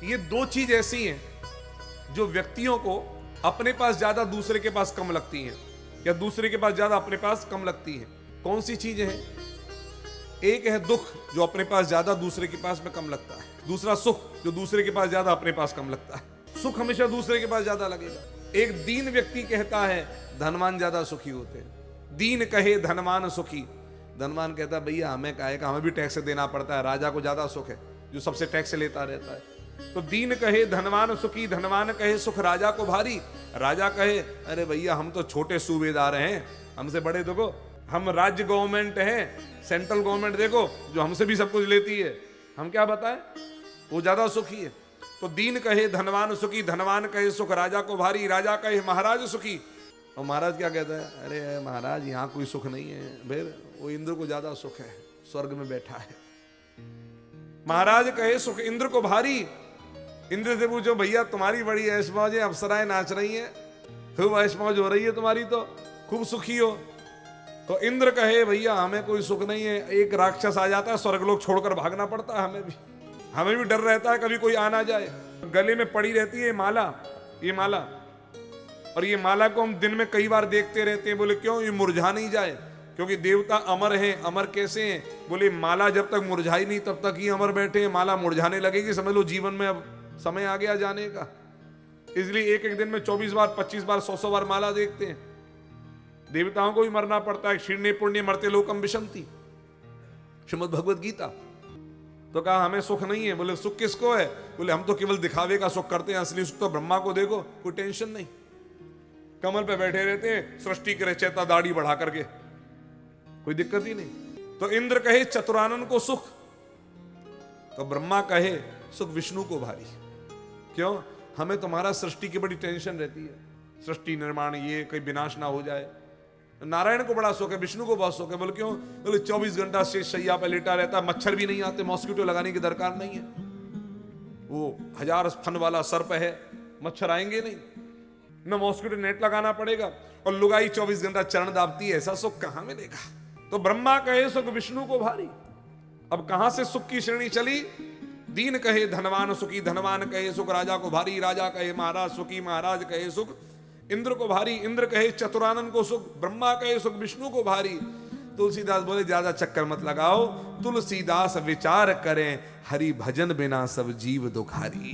ये दो चीज ऐसी हैं जो व्यक्तियों को अपने पास ज्यादा दूसरे के पास कम लगती हैं, या दूसरे के पास ज्यादा अपने पास कम लगती हैं। कौन सी चीजें हैं? एक है दुख, जो अपने पास ज्यादा दूसरे के पास में कम लगता है। दूसरा सुख, जो दूसरे के पास ज्यादा अपने पास कम लगता है। सुख हमेशा दूसरे के पास ज्यादा लगेगा। एक दीन व्यक्ति कहता है धनवान ज्यादा सुखी होते हैं। दीन कहे धनवान सुखी। धनवान कहता है भैया हमें काहे का, हमें भी टैक्स देना पड़ता है, राजा को ज्यादा सुख है जो सबसे टैक्स लेता रहता है। तो दीन कहे धनवान सुखी, धनवान कहे सुख राजा को भारी। राजा कहे अरे भैया हम तो छोटे सूबेदार हैं, हमसे बड़े देखो, हम राज्य गवर्नमेंट हैं, सेंट्रल गवर्नमेंट देखो जो हमसे भी सब कुछ लेती है, हम क्या बताएं, वो ज्यादा सुखी है। तो दीन कहे धनवान सुखी, धनवान कहे सुख राजा को भारी, राजा कहे महाराज सुखी। और महाराज क्या कहता है, अरे महाराज यहाँ कोई सुख नहीं है, फिर वो इंद्र को ज्यादा सुख है, स्वर्ग में बैठा है। महाराज कहे सुख इंद्र को भारी। इंद्र से पूछो भैया तुम्हारी बड़ी ऐश मौज है, अप्सराएं नाच रही हैं, खूब ऐश मौज हो रही है तुम्हारी, तो खूब सुखी हो। तो इंद्र कहे भैया हमें कोई सुख नहीं है, एक राक्षस आ जाता है स्वर्गलोक छोड़कर भागना पड़ता है, हमें भी डर रहता है कभी कोई आ ना जाए। गले में पड़ी रहती है माला, ये माला, और ये माला को हम दिन में कई बार देखते रहते हैं। बोले क्यों? ये मुरझा नहीं जाए, क्योंकि देवता अमर हैं। अमर कैसे हैं? बोले माला जब तक मुरझाई नहीं तब तक ही अमर बैठे हैं, माला मुरझाने लगेगी समझ लो जीवन में अब समय आ गया जाने का। इसलिए एक एक दिन में 24 बार 25 बार 100 बार माला देखते हैं। देवताओं को भी मरना पड़ता है। क्षीणे पुण्य मरते लोकम विशंति, श्रीमद् भगवद गीता। तो कहा हमें सुख नहीं है। बोले सुख किसको है? बोले हम तो केवल दिखावे का सुख करते हैं, असली सुख तो ब्रह्मा को देखो, कोई टेंशन नहीं, कमल पे बैठे रहते हैं सृष्टि के रचयिता दाढ़ी बढ़ा करके, कोई दिक्कत ही नहीं। तो इंद्र कहे चतुरानन को सुख, तो ब्रह्मा कहे सुख विष्णु को भारी। क्यों? हमें तुम्हारा सृष्टि की बड़ी टेंशन रहती है, सृष्टि निर्माण, ये कहीं विनाश ना हो जाए। नारायण को बड़ा सुख है, विष्णु को बहुत सुख है। बोले क्यों? बोले 24 घंटा शेष शैया पे लेटा रहता है, मच्छर भी नहीं आते, मॉस्किटो लगाने की दरकार नहीं है, वो 1000 फन वाला सर्प है, मच्छर आएंगे नहीं, न मॉस्किटो नेट लगाना पड़ेगा, और लुगाई 24 घंटा चरण दाबती है, ऐसा सुख कहां मिलेगा। तो ब्रह्मा कहे सुख विष्णु को भारी। अब कहां से सुख की श्रेणी चली? दीन कहे धनवान सुखी, धनवान कहे सुख राजा को भारी, राजा कहे महाराज सुखी, महाराज कहे सुख इंद्र को भारी, इंद्र कहे चतुरानन को सुख, ब्रह्मा कहे सुख विष्णु को भारी। तुलसीदास बोले ज्यादा चक्कर मत लगाओ, तुलसीदास विचार करें, हरि भजन बिना सब जीव दुखारी।